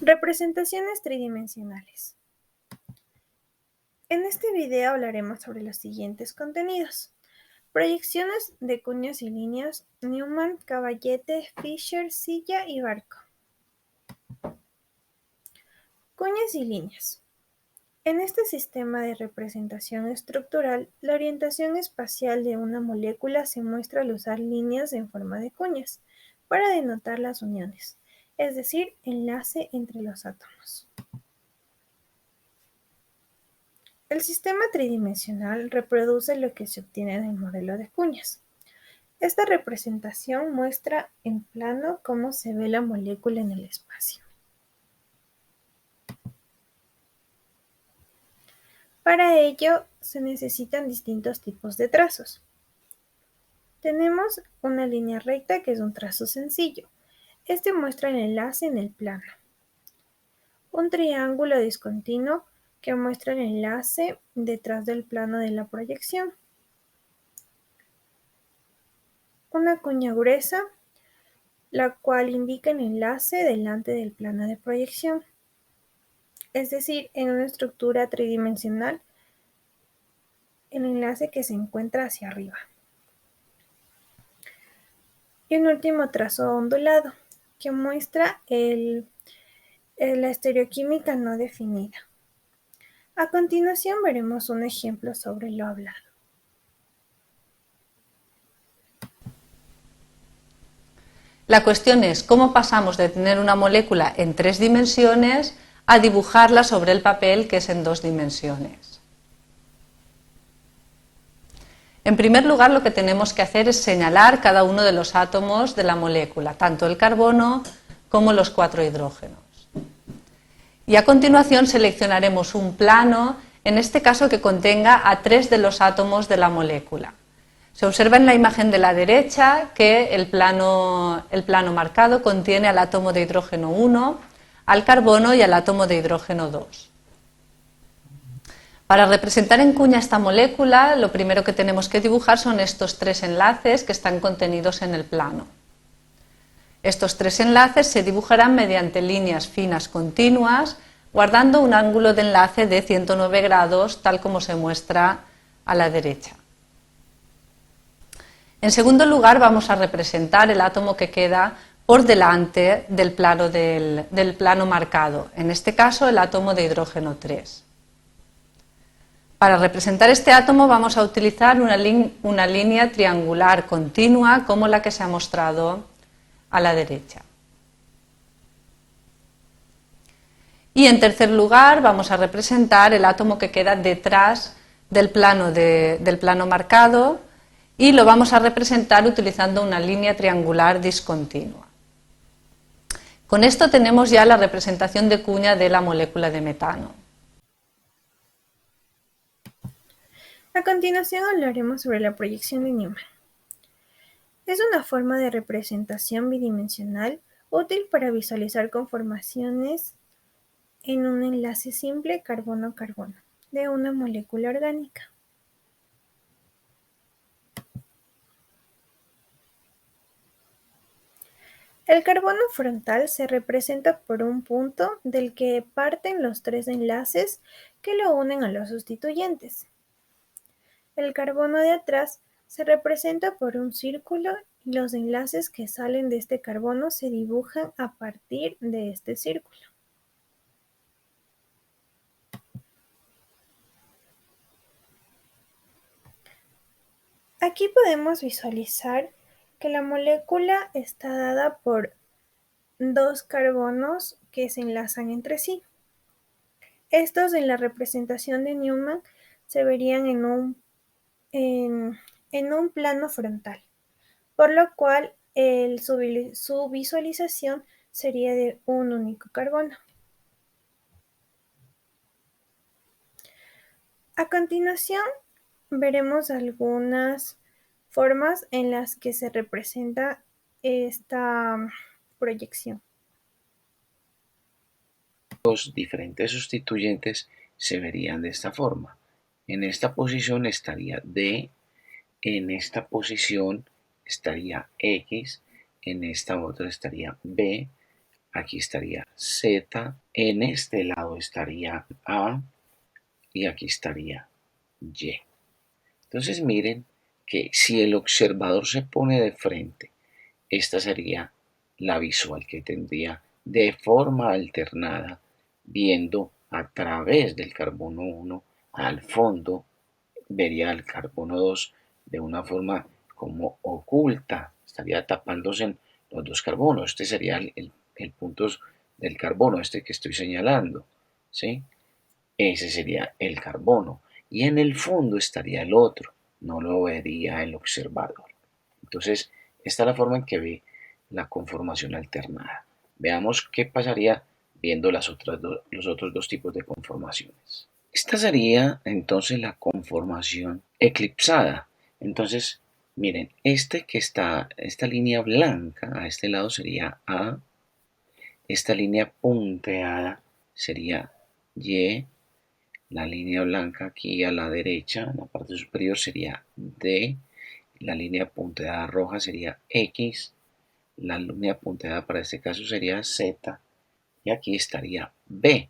Representaciones tridimensionales. En este video hablaremos sobre los siguientes contenidos. Proyecciones de cuñas y líneas, Newman, caballete, Fisher, silla y barco. Cuñas y líneas. En este sistema de representación estructural, la orientación espacial de una molécula se muestra al usar líneas en forma de cuñas para denotar las uniones, es decir, enlace entre los átomos. El sistema tridimensional reproduce lo que se obtiene del modelo de cuñas. Esta representación muestra en plano cómo se ve la molécula en el espacio. Para ello, se necesitan distintos tipos de trazos. Tenemos una línea recta, que es un trazo sencillo. Este muestra el enlace en el plano. Un triángulo discontinuo, que muestra el enlace detrás del plano de la proyección. Una cuña gruesa, la cual indica el enlace delante del plano de proyección. Es decir, en una estructura tridimensional, el enlace que se encuentra hacia arriba. Y un último trazo ondulado, que muestra la estereoquímica no definida. A continuación veremos un ejemplo sobre lo hablado. La cuestión es cómo pasamos de tener una molécula en 3 dimensiones a dibujarla sobre el papel, que es en 2 dimensiones. En primer lugar, lo que tenemos que hacer es señalar cada uno de los átomos de la molécula, tanto el carbono como los 4 hidrógenos. Y a continuación seleccionaremos un plano, en este caso que contenga a 3 de los átomos de la molécula. Se observa en la imagen de la derecha que el plano marcado contiene al átomo de hidrógeno 1, al carbono y al átomo de hidrógeno 2. Para representar en cuña esta molécula, lo primero que tenemos que dibujar son estos 3 enlaces que están contenidos en el plano. Estos 3 enlaces se dibujarán mediante líneas finas continuas, guardando un ángulo de enlace de 109 grados, tal como se muestra a la derecha. En segundo lugar, vamos a representar el átomo que queda por delante del plano marcado, en este caso el átomo de hidrógeno 3. Para representar este átomo vamos a utilizar una línea triangular continua, como la que se ha mostrado a la derecha. Y en tercer lugar vamos a representar el átomo que queda detrás del plano marcado, y lo vamos a representar utilizando una línea triangular discontinua. Con esto tenemos ya la representación de cuña de la molécula de metano. A continuación hablaremos sobre la proyección de Newman. Es una forma de representación bidimensional útil para visualizar conformaciones en un enlace simple carbono-carbono de una molécula orgánica. El carbono frontal se representa por un punto del que parten los 3 enlaces que lo unen a los sustituyentes. El carbono de atrás se representa por un círculo y los enlaces que salen de este carbono se dibujan a partir de este círculo. Aquí podemos visualizar que la molécula está dada por 2 carbonos que se enlazan entre sí. Estos en la representación de Newman se verían en un plano frontal, por lo cual su visualización sería de un único carbono. A continuación veremos algunas formas en las que se representa esta proyección. Los diferentes sustituyentes se verían de esta forma. En esta posición estaría D, en esta posición estaría X, en esta otra estaría B, aquí estaría Z, en este lado estaría A y aquí estaría Y. Entonces miren que si el observador se pone de frente, esta sería la visual que tendría de forma alternada, viendo a través del carbono 1 al fondo, vería el carbono 2 de una forma como oculta, estaría tapándose en los dos carbonos. Este sería el punto del carbono, este que estoy señalando, ¿sí? Ese sería el carbono. Y en el fondo estaría el otro, no lo vería el observador. Entonces, esta es la forma en que ve la conformación alternada. Veamos qué pasaría viendo los otros dos tipos de conformaciones. Esta sería entonces la conformación eclipsada. Entonces, miren, esta línea blanca a este lado sería A, esta línea punteada sería Y, la línea blanca aquí a la derecha, en la parte superior sería D, la línea punteada roja sería X, la línea punteada para este caso sería Z y aquí estaría B.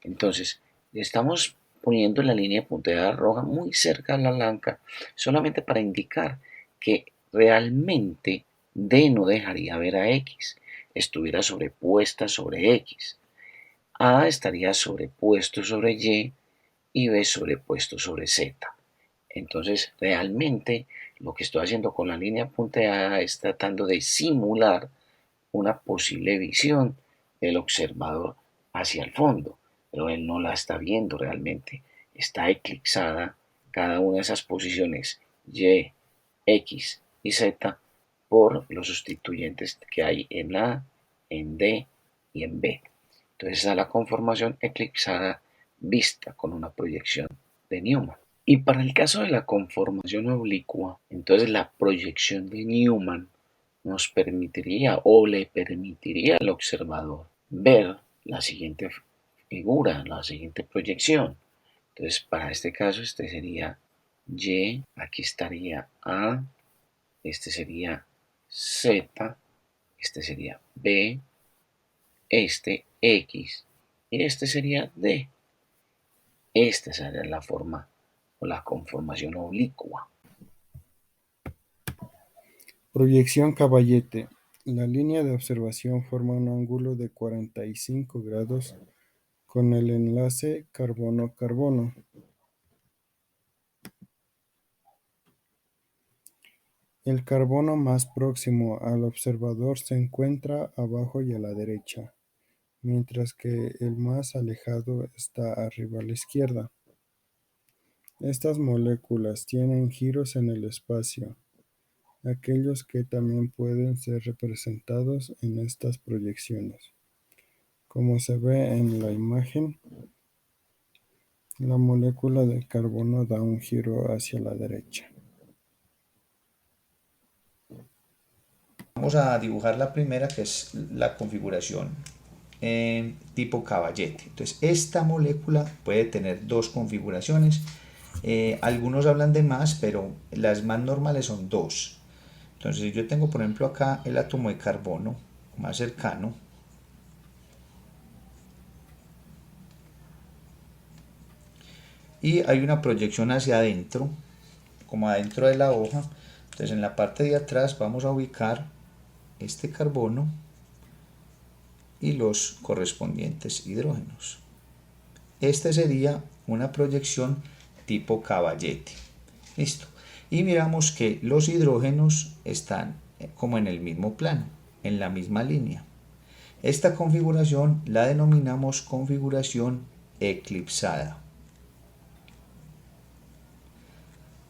Entonces, estamos poniendo la línea punteada roja muy cerca a la blanca solamente para indicar que realmente D no dejaría ver a X, estuviera sobrepuesta sobre X. A estaría sobrepuesto sobre Y B sobrepuesto sobre Z. Entonces, realmente lo que estoy haciendo con la línea punteada es tratando de simular una posible visión del observador hacia el fondo, pero él no la está viendo realmente. Está eclipsada cada una de esas posiciones Y, X y Z por los sustituyentes que hay en A, en D y en B. Entonces, esa es la conformación eclipsada vista con una proyección de Newman. Y para el caso de la conformación oblicua, entonces la proyección de Newman nos permitiría o le permitiría al observador ver la siguiente figura, la siguiente proyección. Entonces, para este caso, este sería Y, aquí estaría A, este sería Z, este sería B, este X y este sería D. Esta sería la forma o la conformación oblicua. Proyección caballete. La línea de observación forma un ángulo de 45 grados con el enlace carbono-carbono. El carbono más próximo al observador se encuentra abajo y a la derecha, mientras que el más alejado está arriba a la izquierda. Estas moléculas tienen giros en el espacio, aquellos que también pueden ser representados en estas proyecciones. Como se ve en la imagen, la molécula de carbono da un giro hacia la derecha. Vamos a dibujar la primera, que es la configuración tipo caballete. Entonces, esta molécula puede tener dos configuraciones. Algunos hablan de más, pero las más normales son dos. Entonces, si yo tengo, por ejemplo, acá el átomo de carbono más cercano, y hay una proyección hacia adentro, como adentro de la hoja. Entonces, en la parte de atrás vamos a ubicar este carbono y los correspondientes hidrógenos. Esta sería una proyección tipo caballete. Listo. Y miramos que los hidrógenos están como en el mismo plano, en la misma línea. Esta configuración la denominamos configuración eclipsada.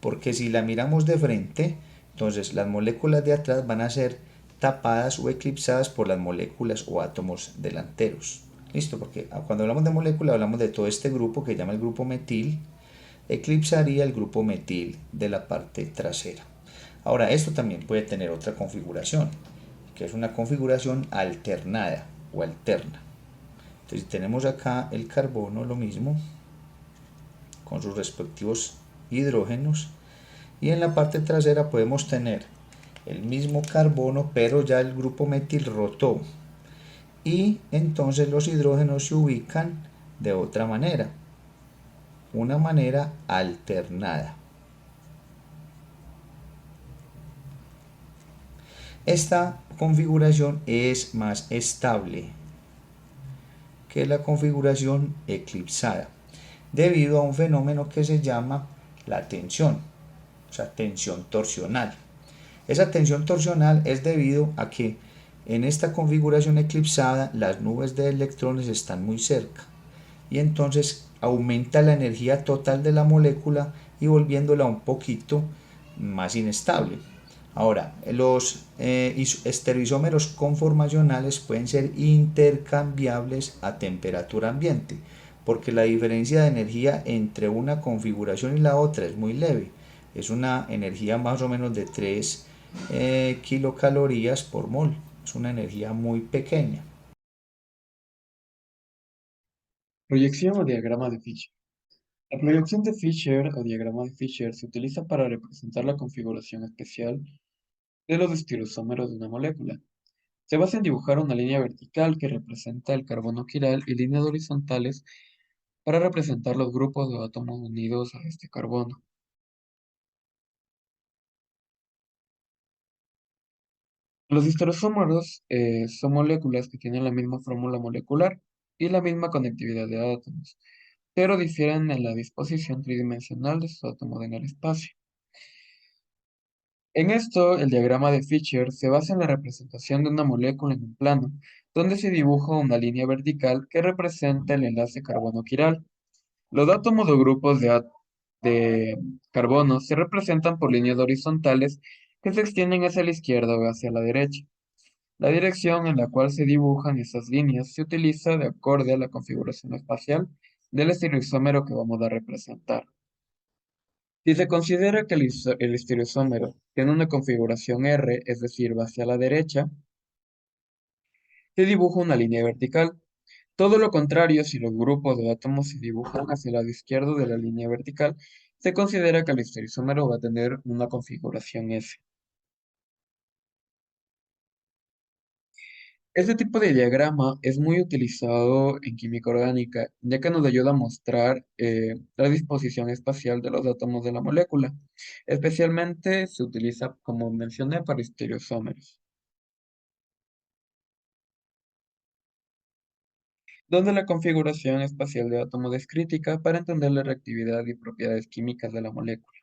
Porque si la miramos de frente, entonces las moléculas de atrás van a ser tapadas o eclipsadas por las moléculas o átomos delanteros. Listo, porque cuando hablamos de molécula hablamos de todo este grupo que se llama el grupo metil, eclipsaría el grupo metil de la parte trasera. Ahora, esto también puede tener otra configuración, que es una configuración alternada o alterna. Entonces tenemos acá el carbono, lo mismo, con sus respectivos hidrógenos, y en la parte trasera podemos tener el mismo carbono, pero ya el grupo metil rotó y entonces los hidrógenos se ubican de otra manera, una manera alternada. Esta configuración es más estable que la configuración eclipsada, debido a un fenómeno que se llama la tensión, o sea, tensión torsional. Esa tensión torsional es debido a que en esta configuración eclipsada las nubes de electrones están muy cerca y entonces aumenta la energía total de la molécula y volviéndola un poquito más inestable. Ahora, los estereoisómeros conformacionales pueden ser intercambiables a temperatura ambiente, porque la diferencia de energía entre una configuración y la otra es muy leve. Es una energía más o menos de 3 kilocalorías por mol. Es una energía muy pequeña. Proyección o diagrama de Fisher. La proyección de Fisher o diagrama de Fisher se utiliza para representar la configuración especial de los estereoisómeros de una molécula. Se basa en dibujar una línea vertical que representa el carbono quiral y líneas horizontales para representar los grupos de átomos unidos a este carbono. Los estereoisómeros son moléculas que tienen la misma fórmula molecular y la misma conectividad de átomos, pero difieren en la disposición tridimensional de sus átomos en el espacio. En esto, el diagrama de Fischer se basa en la representación de una molécula en un plano, donde se dibuja una línea vertical que representa el enlace carbono-quiral. Los átomos o grupos de carbono se representan por líneas horizontales que se extienden hacia la izquierda o hacia la derecha. La dirección en la cual se dibujan esas líneas se utiliza de acorde a la configuración espacial del estereoisómero que vamos a representar. Si se considera que el estereoisómero tiene una configuración R, es decir, va hacia la derecha, se dibuja una línea vertical. Todo lo contrario, si los grupos de átomos se dibujan hacia el lado izquierdo de la línea vertical, se considera que el estereoisómero va a tener una configuración S. Este tipo de diagrama es muy utilizado en química orgánica, ya que nos ayuda a mostrar la disposición espacial de los átomos de la molécula. Especialmente se utiliza, como mencioné, para estereoisómeros, donde la configuración espacial de átomos es crítica para entender la reactividad y propiedades químicas de la molécula.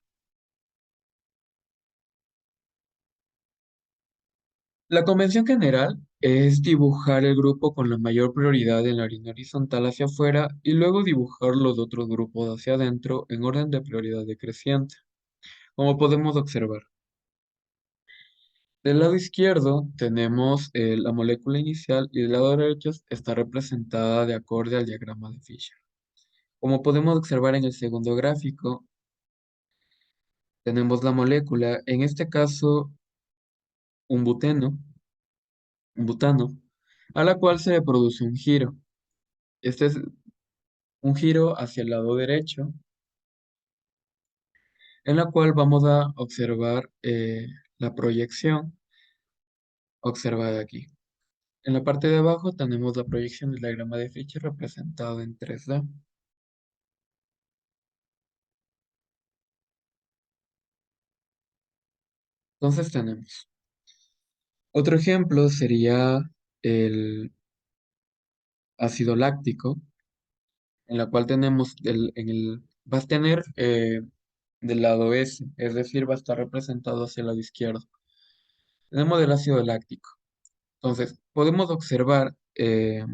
La convención general es dibujar el grupo con la mayor prioridad en la línea horizontal hacia afuera y luego dibujar los otros grupos hacia adentro en orden de prioridad decreciente, como podemos observar. Del lado izquierdo tenemos la molécula inicial y del lado derecho está representada de acorde al diagrama de Fisher. Como podemos observar en el segundo gráfico, tenemos la molécula, en este caso un buteno, un butano, a la cual se le produce un giro. Este es un giro hacia el lado derecho, en la cual vamos a observar la proyección observada aquí. En la parte de abajo tenemos la proyección del diagrama de Fisher representado en 3D. Entonces tenemos. Otro ejemplo sería el ácido láctico, en la cual tenemos, va a tener del lado S, es decir, va a estar representado hacia el lado izquierdo. Tenemos el ácido láctico. Entonces, podemos observar el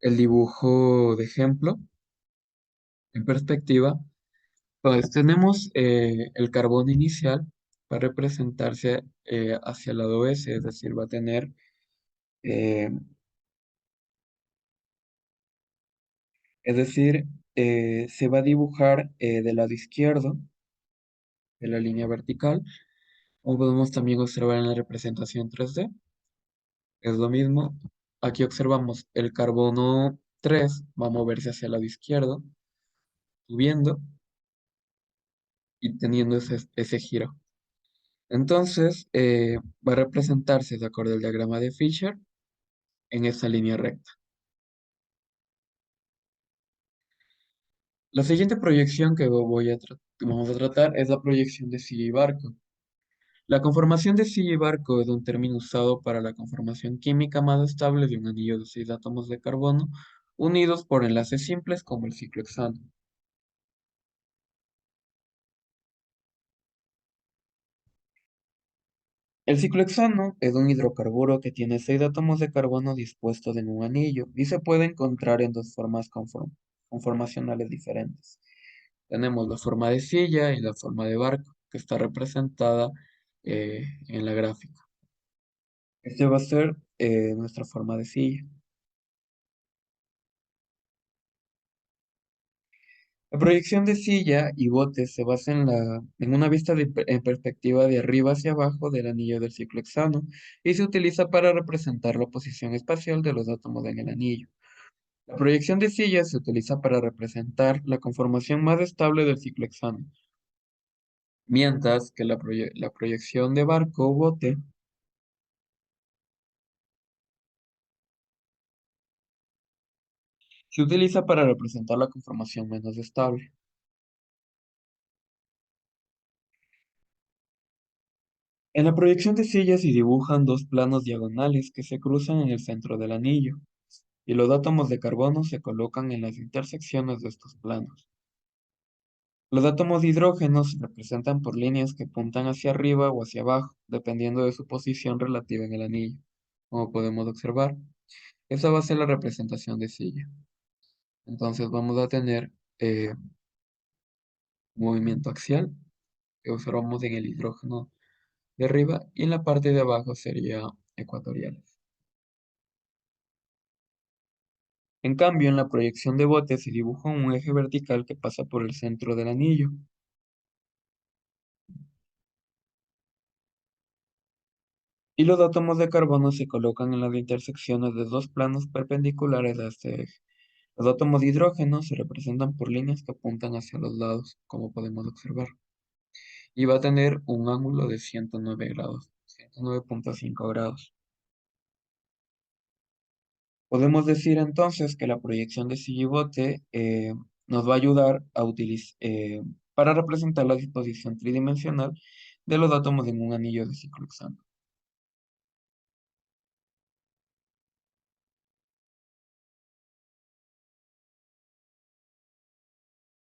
dibujo de ejemplo en perspectiva. Pues tenemos el carbono inicial, va a representarse hacia el lado S, es decir, va a tener, eh, se va a dibujar del lado izquierdo de la línea vertical, como podemos también observar en la representación 3D. Es lo mismo. Aquí observamos el carbono 3 va a moverse hacia el lado izquierdo, subiendo y teniendo ese giro. Entonces, va a representarse de acuerdo al diagrama de Fisher en esa línea recta. La siguiente proyección que vamos a tratar es la proyección de silla y barco. La conformación de silla y barco es un término usado para la conformación química más estable de un anillo de 6 átomos de carbono unidos por enlaces simples como el ciclohexano. El ciclohexano es un hidrocarburo que tiene 6 átomos de carbono dispuestos en un anillo y se puede encontrar en dos formas conformacionales diferentes. Tenemos la forma de silla y la forma de barco, que está representada en la gráfica. Este va a ser nuestra forma de silla. La proyección de silla y bote se basa en una vista en perspectiva de arriba hacia abajo del anillo del ciclo hexano y se utiliza para representar la posición espacial de los átomos en el anillo. La proyección de silla se utiliza para representar la conformación más estable del ciclo hexano, mientras que la proyección de barco o bote se utiliza para representar la conformación menos estable. En la proyección de silla se dibujan dos planos diagonales que se cruzan en el centro del anillo, y los átomos de carbono se colocan en las intersecciones de estos planos. Los átomos de hidrógeno se representan por líneas que apuntan hacia arriba o hacia abajo, dependiendo de su posición relativa en el anillo, como podemos observar. Esa va a ser la representación de silla. Entonces vamos a tener movimiento axial, que observamos en el hidrógeno de arriba, y en la parte de abajo sería ecuatorial. En cambio, en la proyección de bote se dibuja un eje vertical que pasa por el centro del anillo. Y los átomos de carbono se colocan en las intersecciones de dos planos perpendiculares a este eje. Los átomos de hidrógeno se representan por líneas que apuntan hacia los lados, como podemos observar. Y va a tener un ángulo de 109 grados, 109,5 grados. Podemos decir entonces que la proyección de Silley-Botte nos va a ayudar para representar la disposición tridimensional de los átomos en un anillo de ciclohexano.